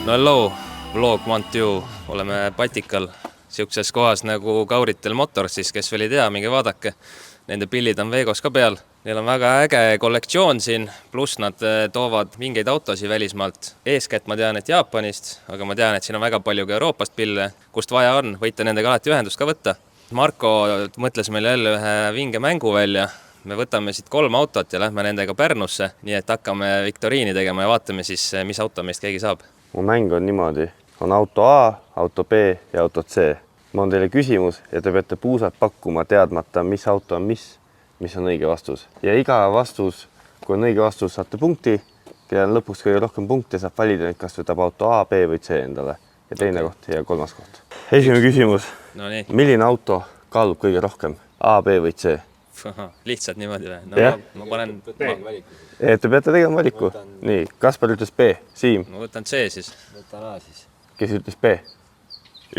No hello, vlog Montiu, oleme Patikal, siukses kohas nagu Kauritel Motors, siis kes veel ei tea, minge vaadake. Nende pillid on Vegos ka peal. Neil on väga äge kollektsioon siin, pluss nad toovad mingeid autosi välismaalt. Eeskätt ma tean, et Jaapanist, aga ma tean, et siin on väga palju ka Euroopast pille, kust vaja on, võite nendega alati ühendust ka võtta. Marko mõtles meil jälle ühe vinge mängu välja. Me võtame siit 3 autot ja lähme nendega Pärnusse, nii et hakkame viktoriini tegema ja vaatame siis, mis auto meist keegi saab. Mu mäng on niimoodi, on auto A, auto B ja auto C. Ma on teile küsimus ja te peate puusalt pakkuma teadmata, mis auto on mis on õige vastus. Ja iga vastus, kui on õige vastus, saate punkti, kellel lõpuks kõige rohkem punkte saab valida, kas võtab auto A, B või C endale. Ja teine koht ja 3. koht. Esimene küsimus. No nii. Milline auto kaalub kõige rohkem? A, B või C? Lihtsalt niimoodi või? No, ma panen... Te peate tegema valiku. Nii, Kaspar ütles B. Siim? Ma võtan C siis. Võtan A siis. Kes ütles B?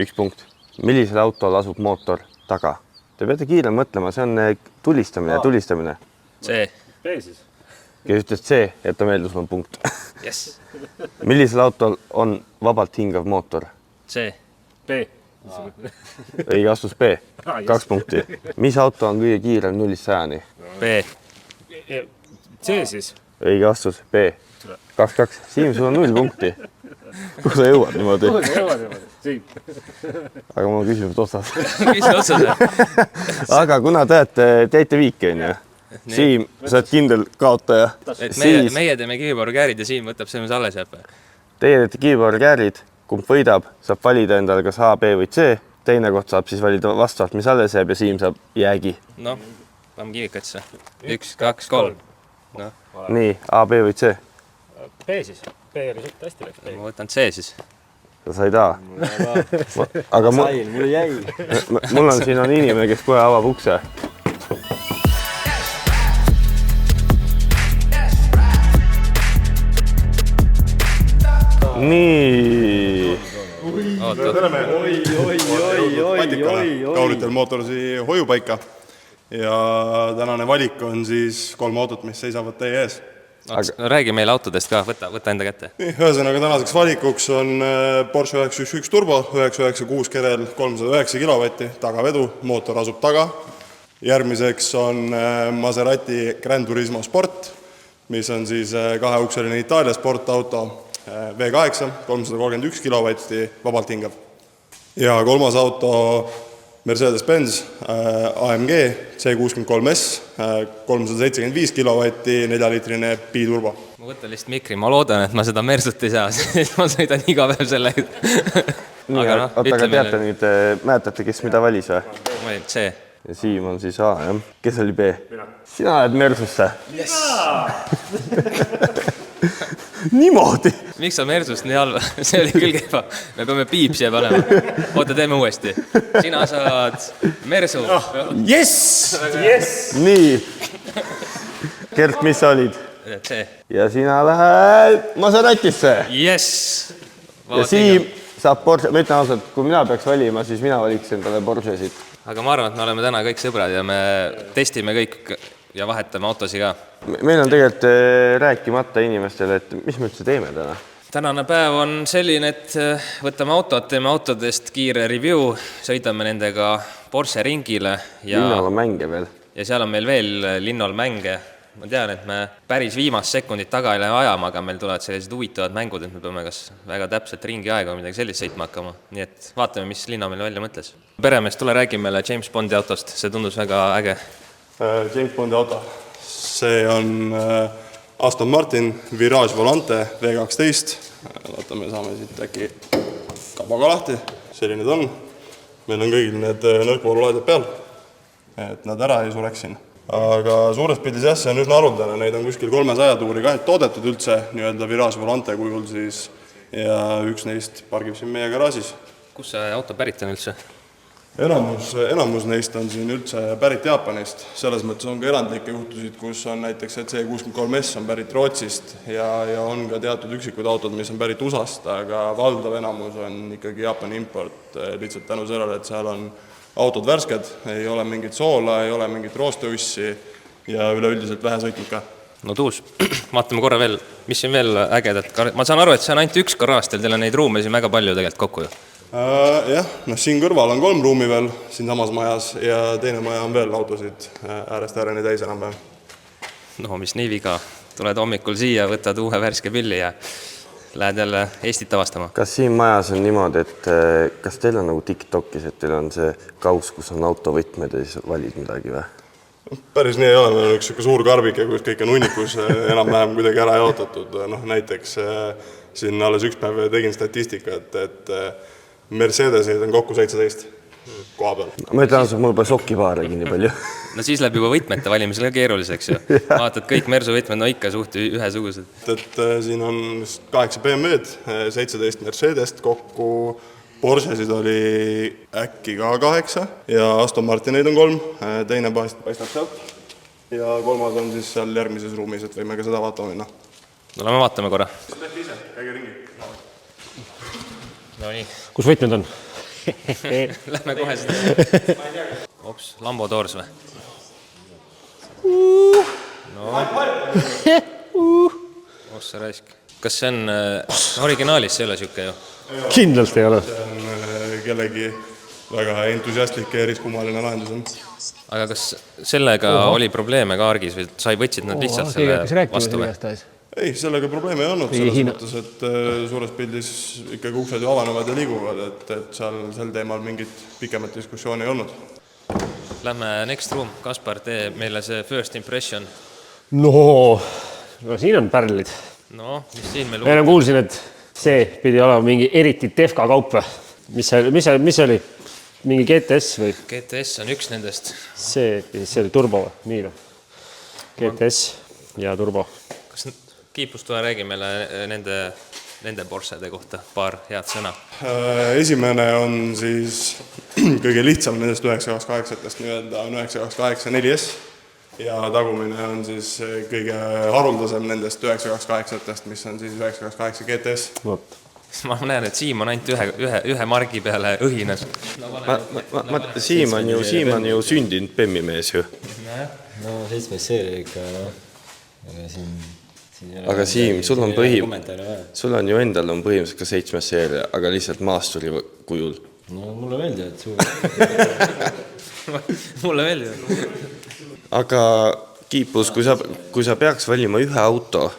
1 punkt. Millisel autol asub mootor taga? Te peate kiire mõtlema, see on tulistamine. C. B siis. Kes ütles C, jätta meelde, sul on punkt. Yes. Millisel autol on vabalt hingav mootor? C. B. Õige vastus B. 2 punkti. Mis auto on kõige kiirem 0-100-ni? B. C siis. Õige vastus B. 2-2. Siim, sul on 0 punkti. Kuhu sa jõuad niimoodi? Siim. Aga mul on küsimus otsas. Mis otsas? Aga kuna te jäite viiki, on ju? Siim, sa oled kindel kaotaja. Meie teeme kiviborgäärid ja Siim võtab see, mis alles jääb. Teie teete kiviborgäärid, kumb võidab, saab valida endale kas A, B või C. Teine koht saab siis valida vastavalt, mis alles jääb ja Siim saab jäägi. No, paneme kivikatse. 1, 2, 3. No. Nii, A, B või C? B siis. B oli suht hästi läks. Ma võtan C siis. Sa said A. Aga mul jäi. Mul on siin inimene, kes kohe avab ukse. Nii. Patikale, Kauritel Motorsi hoiupaika. Ja tänane valik on siis 3 autot, mis seisavad teie ees. No, räägi meile autodest ka, võta enda kätte. Nii, ühesõnaga tänaseks valikuks on Porsche 911 Turbo, 996 kerel 309 kilovatti, tagavedu, mootor asub taga. Järgmiseks on Maserati Gran Turismo Sport, mis on siis 2-ukseline Itaalia sportauto, V8, 331 kilovatti, vabalt hingav. Ja 3. auto Mercedes-Benz AMG C63S, 375 kilovatti, 4-liitrine biturbo. Ma võtan lihtsalt mikri, ma loodan, et ma seda Mersut ei saa, sest ma sõidan iga päev selle. Nii, aga teate nüüd, mäletate, kes mida valis või? Ma olin C. Ja Siim on siis A, jah. Kes oli B? Sina oled Mersusse. Yes! Niimoodi! Miks sa Mersust nii halva? See oli küll kehva. Me peame piip siia panema. Oota, teeme uuesti. Sina saad Mersu. Yes! Nii. Kert, mis sa olid? C. Ja sina lähed Maseratisse. Yes! Ja Siim saab Porsche. Ma ütlen ausalt, kui mina peaks valima, siis mina valiks endale Porsche siit. Aga ma arvan, et me oleme täna kõik sõbrad ja me testime kõik ja vahetame autosi ka. Meil on tegelikult rääkimata inimestele, et mis me üldse teeme täna? Tänane päev on selline, et võtame autod, teeme autodest kiire review, sõidame nendega Porsche ringile. Linnal on mänge veel. Ja seal on meil veel linnal mänge. Ma tean, et me päris viimast sekundit taga ei lähe ajama, aga meil tulevad sellised huvitavad mängud, et me peame kas väga täpselt ringi aega või midagi sellist sõitma hakkama. Nii et vaatame, mis linna meil välja mõtles. Peremees, tule räägi meile James Bondi autost, see tundus väga äge. James Bondi auto. See on Aston Martin Virage Volante V12. Vaatame, saame siit äkki kabaga lahti. Selline ta on. Meil on kõigil need nõrkvoolulaadjad peal, et nad ära ei sureks siin. Aga suures pildis jah, see on üsna haruldane. Neid on kuskil 300 tuuri toodetud üldse nii-öelda Virage Volante kujul siis. Ja üks neist pargib siin meie garaažis. Kus see auto pärit on üldse? Enamus neist on siin üldse pärit Jaapanist. Selles mõttes on ka erandlikke juhtusid, kus on näiteks C63S on pärit Rootsist ja on ka teatud üksikud autod, mis on pärit USAst, aga valdav enamus on ikkagi Jaapani import lihtsalt tänu sellele, et seal on autod värsked, ei ole mingit soola, ei ole mingit roosteussi ja üleüldiselt vähe sõitnud ka. no tuus, vaatame korra veel, mis siin veel ägedat. Ma saan aru, et see on ainult üks garaaž, teil on neid ruume siin väga palju tegelikult kokku ju. Jah, siin kõrval on 3 ruumi veel siin samas majas ja teine maja on veel autosid äärest ääreni täis enam-vähem. No mis nii viga, tuled hommikul siia, võtad uue värske pilli ja lähed jälle Eestit avastama. Kas siin majas on niimoodi, et kas teil on nagu TikTokis, et teil on see kaus, kus on autovõtmed ja siis valid midagi või? Päris nii ei ole, meil on üks suur karbike, kus kõik on hunnikus enam-vähem kuidagi ära jaotatud. Näiteks siin alles üks päev tegin statistikat, et Mercedeseid on kokku 17 koha peal. Ma ütlen, et mul pole sokipaaregi nii palju. No siis läheb juba võtmete valimisele keeruliseks ju. Vaatad kõik Mersu võtmed, no ikka suht ühesugused. Et siin on 8 BMW-d, 17 Mercedest kokku, Porschesid oli äkki ka 8 ja Aston Martineid on 3, teine paistab sealt ja kolmas on siis seal järgmises ruumis, et võime ka seda vaatama minna. No lähme vaatame korra. Tehke ise, käige ringi. No nii. Kus võtmed on? Lähme kohe seda. Ops, Lambo Toors või? No. Ossa raisk. Kas see on originaalis, see ei ole siuke ju? Kindlalt ei ole. See on kellegi väga entusiastlik ja eriskummaline lahendus on. Aga kas sellega oli probleeme ka argis või sai võtsid nad lihtsalt selle vastu või? Ei, sellega probleeme ei olnud, selles mõttes, et suures pildis ikkagi uksed ju avanevad ja liiguvad, et seal sel teemal mingit pikemat diskussiooni ei olnud. Lähme next room. Kaspar, tee meile see first impression. No siin on pärlid. No, mis siin meil Ma kuulsin, et see pidi olema mingi eriti Defka kaup. Mis oli? Mingi GTS või? GTS on üks nendest. See oli turbo või? Nii no. GTS ja turbo. Kas Kiipustoa räägi meile nende Porschede kohta paar head sõna? Esimene on siis kõige lihtsam nendest 928-test, nii-öelda on 928 4S ja tagumine on siis kõige haruldasem nendest 928-test, mis on siis 928 GTS. Võt. Ma näen, et Siim on ainult ühe margi peale õhinas. Siim on ju sündinud Bemmi-mees ju. No 7 seeria ikka, aga Siim, sul on ju endal on põhimõtteliselt ka 7 seeria, aga lihtsalt maasturi kujul. No mulle meeldib, et suur. Mulle meeldib. Aga Kiipus, kui sa peaks valima ühe auto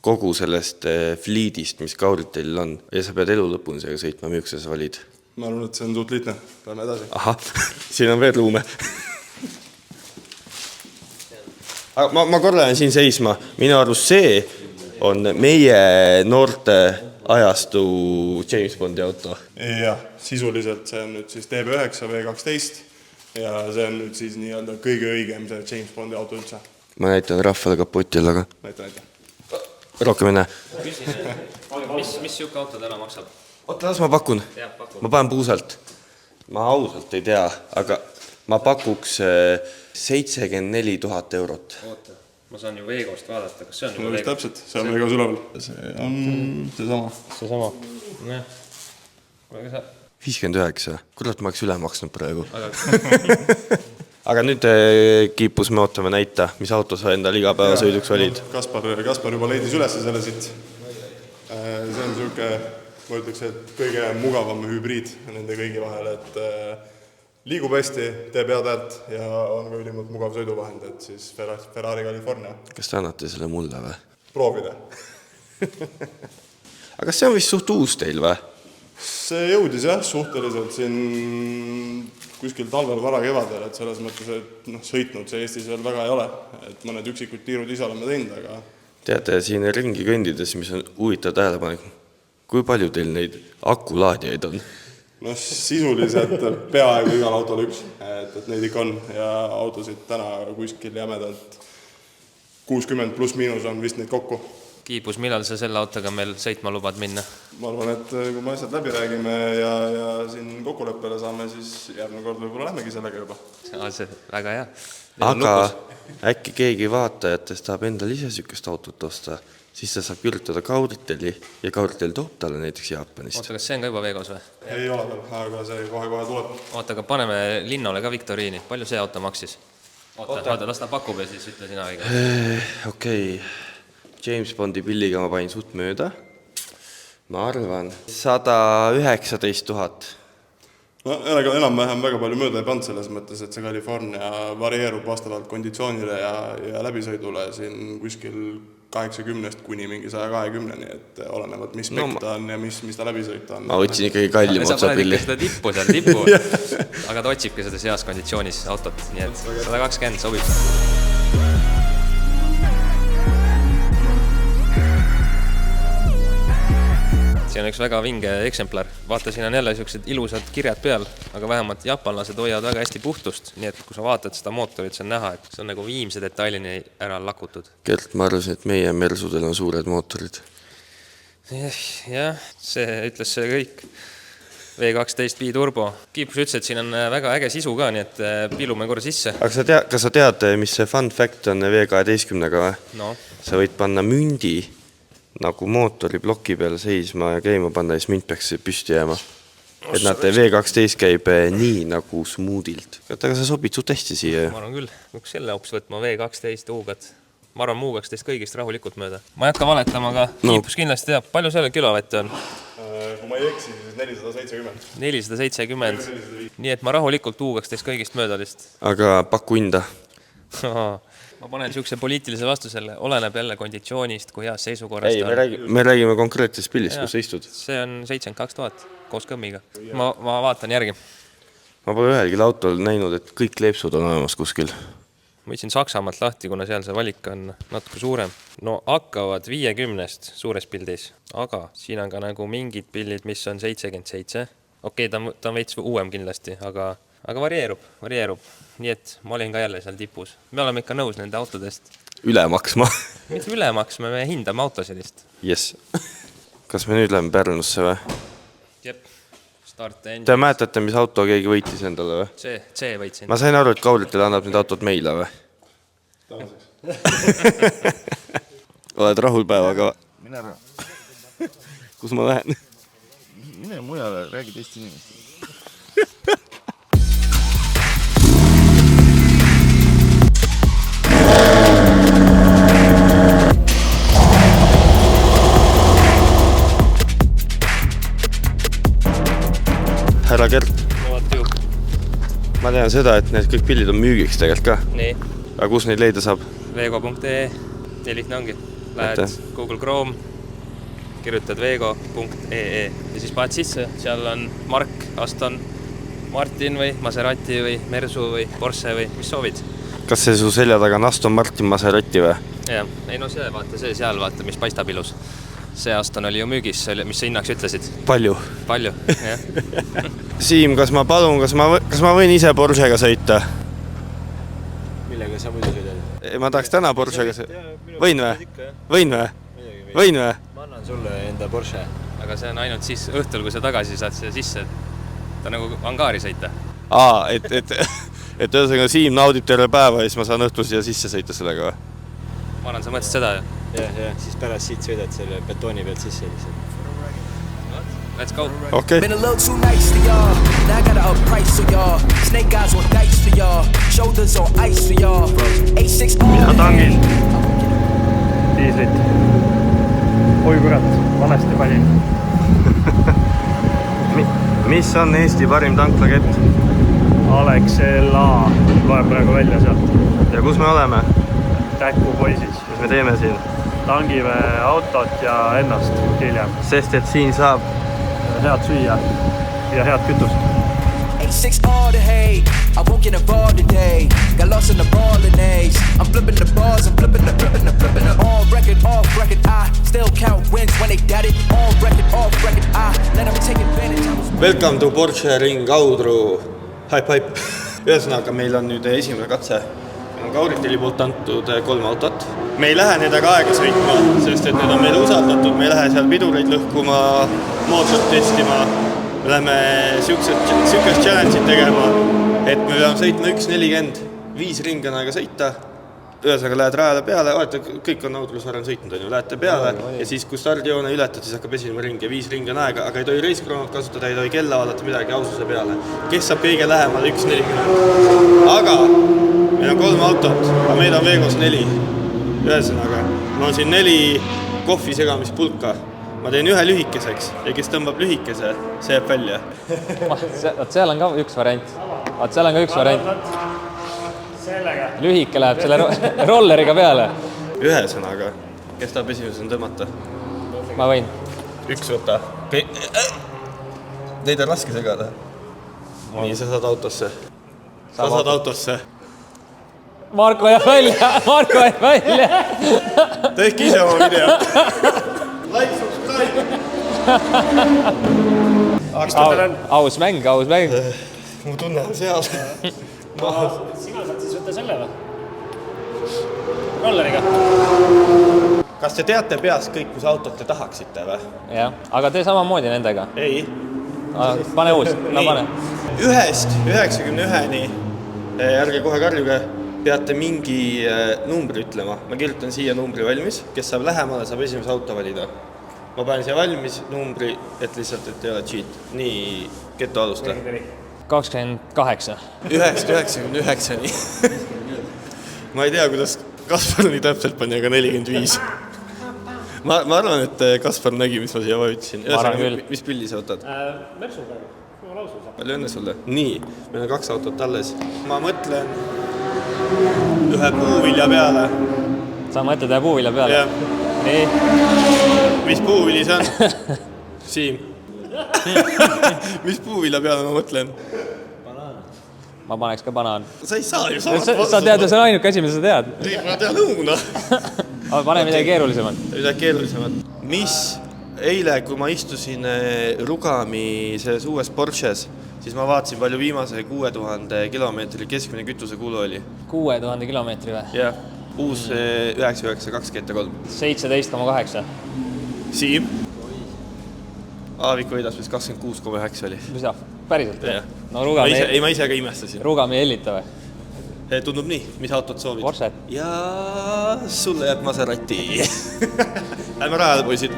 kogu sellest fliidist, mis kaurid teil on, ja sa pead elu lõpuni seega sõitma, milline sa valid? Ma arvan, et see on suht lihtne. Lähme edasi. Ahah, siin on veel ruume. Aga ma korra lähen siin seisma. Minu arvus see on meie noorte ajastu James Bondi auto. Jah, sisuliselt see on nüüd siis DB9 V12 ja see on nüüd siis nii-öelda kõige õigem see James Bondi auto üldse. Ma näitan rahvale kapotil, aga Näita. rohkem enne. Mis siuke auto täna maksab? Oota, las ma pakun. Ma panen puusalt. Ma ausalt ei tea, aga ma pakuks 74 000 eurot. Oota, ma saan ju Veegost vaadata, kas see on No juba just täpselt, see on Veegos üleval. See on seesama. Seesama. Jah. 59. Kurat, ma oleks üle maksnud praegu. Aga nüüd Kiipus me ootame näita, mis auto sa endal igapäevasõiduks valid. Kaspar juba leidis üles selle siit. See on siuke, ma ütleks, et kõige mugavam hübriid nende kõigi vahel, et liigub hästi, teeb head häält ja on ka ülimalt mugav sõiduvahend, et siis Ferrari California. Kas te annate selle mulle või? Proovida. Aga kas see on vist suht uus teil või? See jõudis jah, suhteliselt siin kuskil talvel vara kevadel, et selles mõttes, et sõitnud see Eestis veel väga ei ole, et mõned üksikud tiirud ise oleme teinud, aga... Teate, siin ringi kõndides, mis on huvitav tähelepanek, kui palju teil neid akulaadijaid on? No sisuliselt peaaegu igal autol üks, et neid ikka on ja autosid täna kuskil jämedalt 60 pluss miinus on vist neid kokku. Kiipus, millal sa selle autoga meil sõitma lubad minna? Ma arvan, et kui me asjad läbi räägime ja siin kokkuleppele saame, siis järgmine kord võib-olla lähmegi sellega juba. See väga hea. Aga äkki keegi vaatajatest tahab endal ise sükest autot osta, siis ta saab kirjutada Kauriteli ja Kauritel toob talle näiteks Jaapanist. Oota, kas see on ka juba Veegos või? Ei ole veel, aga see kohe tuleb. Oota, aga paneme linnole ka viktoriini. Palju see auto maksis? Oota, las ta pakub ja siis ütle sina õige. Okei. James Bondi pilliga ma panin suht mööda. Ma arvan 119 000. No, enam-vähem väga palju mööda ei pannud selles mõttes, et see California varieerub vastavalt konditsioonile ja läbisõidule siin kuskil 80 kuni mingi 120, nii et olenevad, mis spekk ta on ja mis ta läbisõita on. Ma võtsin ikkagi kallim Sa otsa paned pilli. ikka seda tippu seal, tippu. Aga ta otsibki seda seas konditsioonis autot, nii et 120 sobib. See on üks väga vinge eksemplar. Vaata, siin on jälle sellised ilusad kirjad peal, aga vähemalt jaapanlased hoiavad väga hästi puhtust, nii et kui sa vaatad seda mootorit, see on näha, et see on nagu viimse detailini ära lakutud. Gert, ma arvasin, et meie Mersudel on suured mootorid. Jah, see ütles see kõik. V12 biturbo. Kiipus ütles, et siin on väga äge sisu ka, nii et pilume korra sisse. Aga kas sa tead, mis see fun fact on V12-ga või? No. Sa võid panna mündi nagu mootori ploki peal seisma ja käima panna ja siis münd peaks püsti jääma. Et nad V12 käib nii nagu smuudilt. Aga sa sobid suht hästi siia. Ma arvan küll, kus selle hoopis võtma V12 uugat. Ma arvan U12 kõigist rahulikult mööda. Ma ei hakka valetama, aga kiipus kindlasti teab. Palju selle kilovatte on? Kui ma ei eksi, siis 470. 470. Nii et ma rahulikult U12 kõigist mööda list. Aga paku hinda. Ma panen siukse poliitilise vastusele, oleneb jälle konditsioonist, kui heas seisukorrast. Ei, me räägime konkreetsest pillist, kus sa istud. See on 72 000 koos kõmmiga. Ma vaatan järgi. Ma pole ühelgi autol näinud, et kõik leepsud on olemas kuskil. Ma võtsin Saksamaalt lahti, kuna seal see valik on natuke suurem. No hakkavad 50 suures pildis, aga siin on ka nagu mingid pillid, mis on 77. Okei, ta on veits uuem kindlasti, aga varieerub. Nii et ma olin ka jälle seal tipus. Me oleme ikka nõus nende autodest. Üle maksma. Mitte üle maksma, me hindame autosidest. Yes. Kas me nüüd läheme Pärnusse või? Jep. Start engine. Te mäletate, mis auto keegi võitis endale või? C võitsin. Ma sain aru, et Kauritele annab need autod meile või? Oled rahul päevaga? Mine ära. Kus ma lähen? Mine mujale, räägi teist inimest. Härra Gert, ma tean seda, et need kõik pillid on müügiks tegelikult ka. Nii. Aga kus neid leida saab? Vego.ee, nii lihtne ongi. Lähed Google Chrome, kirjutad vego.ee ja siis paned sisse, seal on Mark, Aston Martin või Maserati või Mersu või Porsche või mis soovid. Kas see su selja taga on Aston Martin Maserati või? Jah, ei no see, vaata, mis paistab ilus. See Aston oli ju müügis, mis sa hinnaks ütlesid? Palju, jah. Siim, kas ma võin ise Porschega sõita? Millega sa muidu sõidad? Ma tahaks täna Porschega sõita. Võin või? Ma annan sulle enda Porsche. Aga see on ainult siis õhtul, kui sa tagasi saad siia sisse. Ta nagu angaari sõita. Et ühesõnaga Siim naudib terve päeva ja siis ma saan õhtul siia sisse sõita sellega või? Ma arvan, sa mõtlesid seda ju? Jah, siis pärast siit sõidad selle betooni pealt sisse lihtsalt. Let's go. Okei. Been a little too nice to y'all. Now I gotta up price for y'all. Snake eyes on dice for y'all. Shoulders on ice for y'all. 86 all Mina tangin. Diislit. Oi kurat, valesti panin. Mis on Eesti parim tanklakett? Alexela loeb praegu välja sealt. Ja kus me oleme? Täku poisis. Mis me teeme siin? Tangime autot ja ennast hiljem. Sest et siin saab Head süüa ja head kütust. 86 all the hate. I won't get involved today. Got lost in the ball and A's. I'm flipping the bars, I'm flipping the on record, off record. I still count wins when they got it. On record, off record. I let them take advantage. Welcome to Porsche Ring Audru. Hype. Ühesõnaga, meil on nüüd esimene katse. Meil on Kauriteli poolt antud 3 autot. Me ei lähe nendega aega sõitma, sest et need on meile usaldatud. Me ei lähe seal pidureid lõhkuma, mootorit testima. Me läheme sükest challenge'id tegema, et me peame sõitma 1.40. 5 ringi on aega sõita. ühesõnaga lähed rajale peale, vaata, kõik on Nautilus varem sõitnud, on ju, lähete peale ja siis, kui stardijoone ületad, siis hakkab esimene ring ja 5 ringi on aega, aga ei tohi reiskroonot kasutada, ei tohi kella vaadata midagi aususe peale. Kes saab kõige lähemal 1.40. Aga meil on 3 autot, aga meil on Vegos 4. Ühesõnaga, mul on siin 4 kohvi segamispulka. Ma teen ühe lühikeseks ja kes tõmbab lühikese, see jääb välja. Seal on ka üks variant. Seal on ka üks variant. Lühike läheb selle rolleriga peale. Ühesõnaga, kes tahab esimesena tõmmata? Ma võin. Üks võta. Neid on raske segada. Nii, sa saad autosse. Sa saad autosse. Marko jääb välja. Tehke ise oma video. Like, subscribe. Aus mäng. Mu tunne on seal. Sina saad siis võtta selle või? Rolleriga. Kas te teate peast kõik, kus autot te tahaksite või? Jah, aga tee samamoodi nendega. Ei. Pane uus, pane. 1-91-ni, ärge kohe karjuge, peate mingi numbri ütlema. Ma kirjutan siia numbri valmis, kes saab lähemale, saab esimese auto valida. Ma panen siia valmis numbri, et lihtsalt, et ei ole cheat. Nii, Keto alusta. 28. 1-99-ni. Ma ei tea, kuidas Kaspar nii täpselt pani, aga 45. Ma arvan, et Kaspar nägi, mis ma siia vajutasin. Mis pilli sa võtad? Mersu praegu. Ma lausun saab. Palju õnne sulle. Nii, meil on 2 autot alles. Ma mõtlen ühe puuvilja peale. Sa mõtled ühe puuvilja peale? Jah. Nii. Mis puuvili see on? Siim. Mis puuvilla peale ma mõtlen? Ma paneks ka banaan. Sa ei saa ju Sa tead, see on ainuke asi, mida sa tead. Ei, ma tean õuna. Aga pane midagi keerulisemat. Midagi keerulisemat. Mis eile, kui ma istusin Rugami selles uues Porsches, siis ma vaatasin, palju viimase 6000 kilomeetri keskmine kütusekulu oli. 6000 kilomeetri või? Jah, uus 992 GT3. 17,8. Siim? Aavik võidas, mis 26,9 oli. Mis sa? Päriselt? Ja. No Rugami... Ma ise ka imestasin. Rugami ellita või? Tundub nii, mis autot soovid? Porsche. Ja sulle jääb Maserati. Lähme rajale, poisid.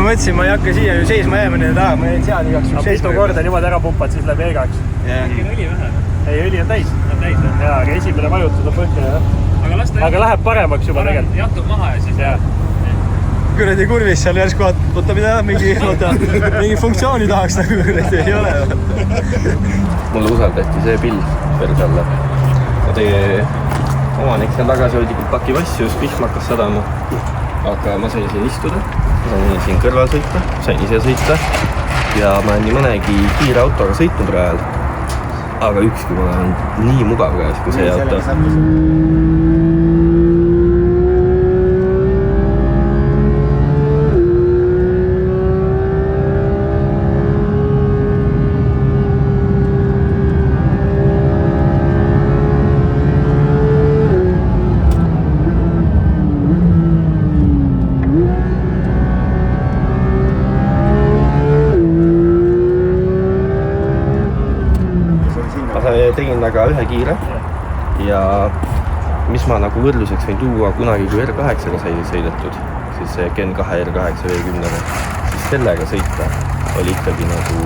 Mõtlesin, ma ei hakka siia ju seisma jääma nende taha, ma jäin seal igaks üks mitu korda niimoodi ära pumpad, siis läheb eegaks. õli vähe. Ei, õli on täis. Täis, jah? Jaa, aga esimene vajutus on põhja. Aga läheb paremaks juba tegelikult. Jahtub maha ja siis... Jaa. Kuradi kurvis seal järsku, oota mida mingi funktsiooni tahaks nagu kuradi ei ole. Mulle usaldati see pill perse alla. Teie omanik seal tagasihoidlikult pakib asju, vihma hakkas sadama. Aga ma sain siin istuda, sain siin kõrval sõita, sain ise sõita ja ma olen nii mõnegi kiire autoga sõitnud rajal. Aga ükski pole on nii mugav käes kui see auto. Tegin taga ühe kiire ja mis ma nagu võrdluseks võin tuua kunagi, kui R8-ga sai sõidetud, siis see Gen 2 R8 V10-ga, siis sellega sõita oli ikkagi nagu...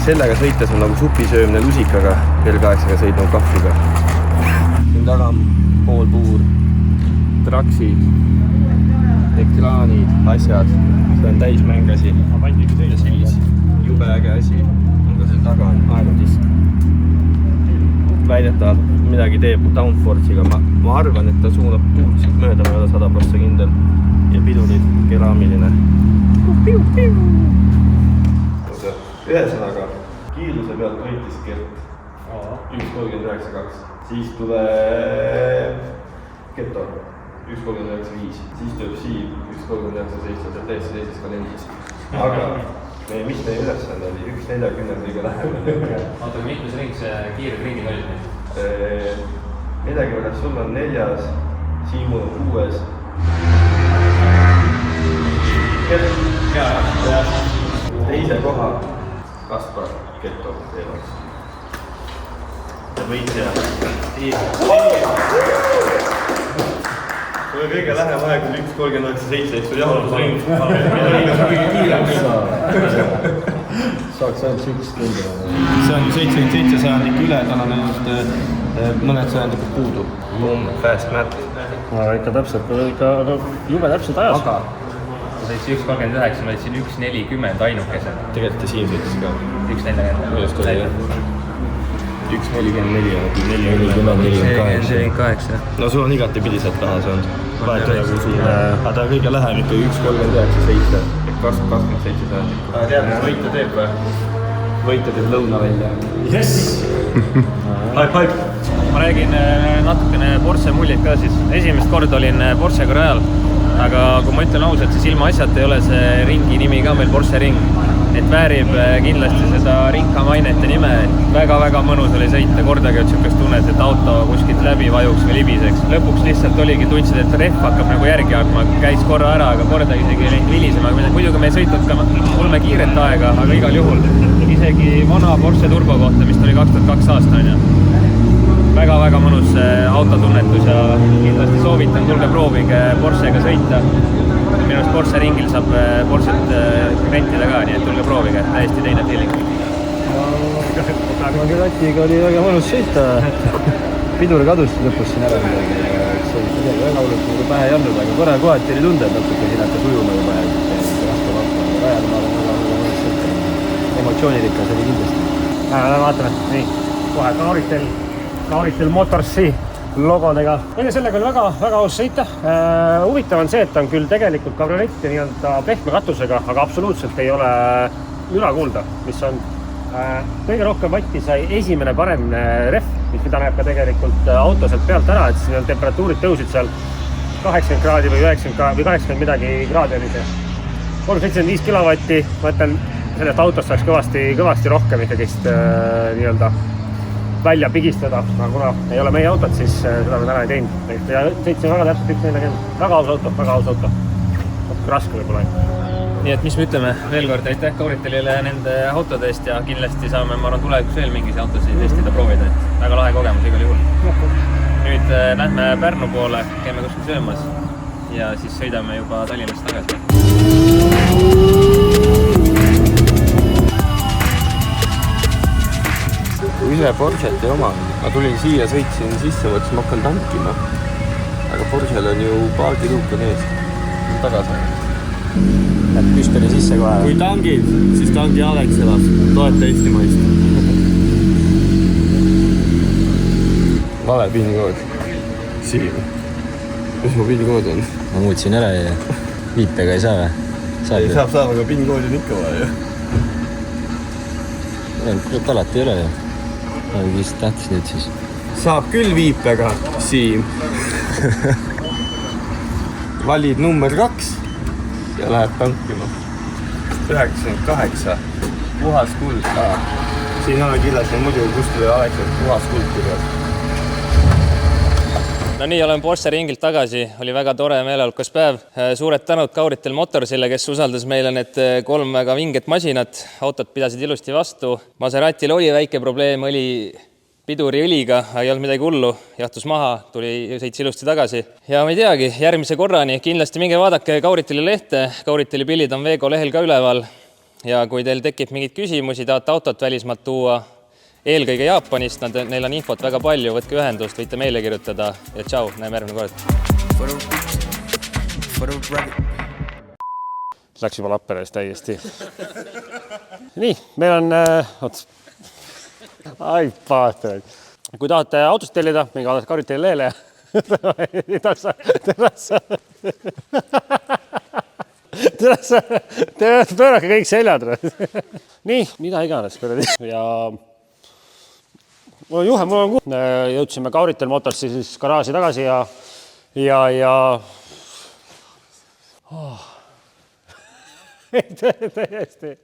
Sellega sõites on nagu supisöömne lusikaga, R8-ga sõidnud kahvliga. Siin taga on poolpuur, traksid, ekraanid, asjad, see on täismäng asi. Ja siis jube äge asi. Taga on aerudisk. Väidetavalt midagi teeb downforce'iga. Ma arvan, et ta suunab puud siit mööda, ma ei ole 100% kindel. ja pidurid keraamiline. Ühesõnaga, kiiruse pealt võitis Gert 1.39.2, siis tuleb Keto 1.39.5, siis tuleb Siim 1.39.7, see on täiesti teises kalendris. Aga mis meie ülesande oli? 1.40 kõige lähemal. Oota, mitmes ring see kiired ringid olid nüüd? Midagi võrras, sul on 4, Siimul on 6. Teise koha Kaspar Keto eelaks. Võitja. Kui kõige lähem aeg on 1.39.7, eks sul jahutusring. Saaks ainult üks tunda. see on 77 sajandikku üle, tal on ainult mõned sajandikud puudu. Fast math. Ikka täpselt, ikka jube täpselt ajas. Aga ma sõitsin 1.39, ma sõitsin 1.40 ainukese. Tegelikult Siim sõitis ka. 1.40. Millest oli jah? 1.44 ja 48. No sul on igatepidi sealt taha saanud. Vahet ei ole kui suur. Aga ta kõige lähem ikka 1.39.7. 27 sajandikku. Tead, mis võitja teeb või? Võitja teeb lõuna välja. Yes! Haip. Ma räägin natukene Porsche muljeid ka siis. Esimest korda olin Porschega rajal, aga kui ma ütlen ausalt, siis ilma asjata ei ole see ringi nimi ka meil Porsche ring. Et väärib kindlasti seda rinka mainet ja nime. Väga-väga mõnus oli sõita, kordagi on niisugust tunnet, et auto kuskilt läbi vajuks või libiseks. Lõpuks lihtsalt oligi, tundsid, et rehv hakkab nagu järgi andma, käis korra ära, aga kordagi isegi ei läinud vilisema. Muidugi me ei sõitnud ka ulme kiiret aega, aga igal juhul isegi vana Porsche Turbo kohta, mis oli 2002 aasta on ju. Väga-väga mõnus autotunnetus ja kindlasti soovitan, tulge proovige Porschega sõita. Minu arust Porsche ringil saab Porschet rentida ka, nii et tulge proovige, täiesti teine feeling. Aga Ratiga oli väga mõnus sõita. Pidur kadus lõpus siin ära midagi. See oli väga hullult nagu pähe ei olnud, aga korra kohati oli tunde, et natuke siin hakkas ujuma juba ja raske vastu. Rajal ma olen väga mõnus sõita. Emotsioonirikas oli kindlasti. Vaatame, nii, kohe Kauritel Motorsi logodega. Enne sellega oli väga aus sõita. Huvitav on see, et on küll tegelikult kabriolet ja nii-öelda pehme katusega, aga absoluutselt ei ole üla kuulda, mis on kõige rohkem vatti sai esimene parem rehv, mida näeb ka tegelikult auto sealt pealt ära, et siin on temperatuurid tõusid seal 80 kraadi või 90 kraadi või 80 midagi kraadi oli see. 375 kilovatti, ma ütlen, sellest autost saaks kõvasti rohkem ikkagist nii-öelda välja pigistada, aga kuna ei ole meie autot, siis seda me täna ei teinud. Ja sõitsime väga täpselt 1.40. Väga aus auto. Natuke raske võib-olla. Nii et mis me ütleme veel kord, aitäh Kauritelile nende autode eest ja kindlasti saame, ma arvan, tulevikus veel mingis autosid testida, proovida, et väga lahe kogemus igal juhul. Nüüd lähme Pärnu poole, käime kuskil söömas ja siis sõidame juba Tallinnast tagasi. Ise Porschet ei oma. Ma tulin siia, sõitsin sisse, mõtlesin, ma hakkan tankima. Aga Porschel on ju paagiluk on ees. Tagasi. Et püstoli sisse kohe. Kui tangid, siis tangi Alexelas. Toeta Eestimaist. Vale piinikood. Siim. Mis mu piinikood on? Ma muutsin ära ja viipega ei saa või? Ei saab, aga piinikood on ikka vaja. Kurat, alati ei ole ju. Ma vist tahtis nüüd siis. Saab küll viipega, Siim. Valid number 2 ja läheb tankima. 98. Puhas kuld. Siin on killas ja muidu kuskil Alexas puhas kuld kirjas. No nii, oleme Porsche ringilt tagasi, oli väga tore meeleolukas päev. Suured tänud Kauritel Motorsile, kes usaldas meile need 3 väga vinget masinat. Autod pidasid ilusti vastu. Maseratil oli väike probleem, oli piduri õliga, ei olnud midagi hullu. Jahtus maha, sõits ilusti tagasi. Ja ma ei teagi, järgmise korrani kindlasti minge vaadake Kauriteli lehte. Kauriteli pillid on Veego lehel ka üleval. Ja kui teil tekib mingeid küsimusi, tahate autot välismaalt tuua, eelkõige Jaapanist, neil on infot väga palju, võtke ühendust, võite meile kirjutada ja tšau, näeme järgmine kord. Läks juba lapperees täiesti. Nii, meil on... Ai, paatad. Kui tahate autost tellida, minge vaadake Kauriteli lehele ja... Pöörake kõik seljad. Nii, mida iganes. Ja mul on juhe, mul on kuhu. Jõudsime Kauritel Motorsi siis garaaži tagasi ja täiesti.